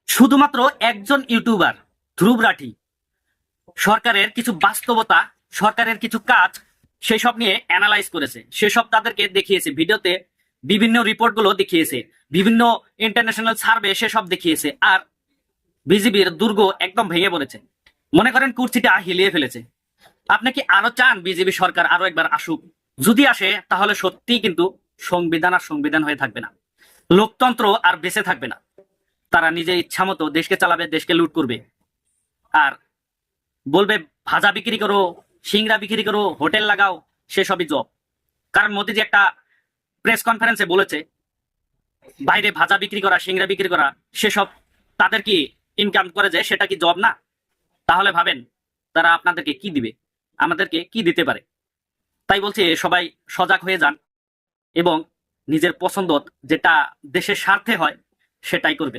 শুধুমাত্র একজন ইউটিউবার ধ্রুব রাঠি সরকারের কিছু বাস্তবতা, সরকারের কিছু কাজ সেসব নিয়ে অ্যানালাইজ করেছে, সেসব তাদেরকে দেখিয়েছে ভিডিওতে, বিভিন্ন রিপোর্টগুলো দেখিয়েছে, বিভিন্ন ইন্টারন্যাশনাল সার্ভে সেসব দেখিয়েছে। আর বিজেপির দুর্গ একদম ভেঙে পড়েছে, মনে করেন কুর্সিটা হিলিয়ে ফেলেছে। আপনি কি আরো চান বিজেপি সরকার আরো একবার আসুক? যদি আসে তাহলে সত্যিই কিন্তু সংবিধান আর সংবিধান হয়ে থাকবে না, লোকতন্ত্র আর বেঁচে থাকবে না। তারা নিজে ইচ্ছা মতো দেশকে চালাবে, দেশকে লুট করবে, আর বলবে ভাজা বিক্রি করো, সিংড়া বিক্রি করো, হোটেল লাগাও, সেসবই জব। কারণ মোদিজি একটা প্রেস কনফারেন্সে বলেছে বাইরে ভাজা বিক্রি করা, সিংড়া বিক্রি করা, সেসব তাদের কি ইনকাম করে যায়, সেটা কি জব না? তাহলে ভাবেন তারা আপনাদেরকে কি দিবে, আমাদেরকে কি দিতে পারে। তাই বলছে সবাই সজাগ হয়ে যান এবং নিজের পছন্দ যেটা দেশের স্বার্থে হয় সেটাই করবেন।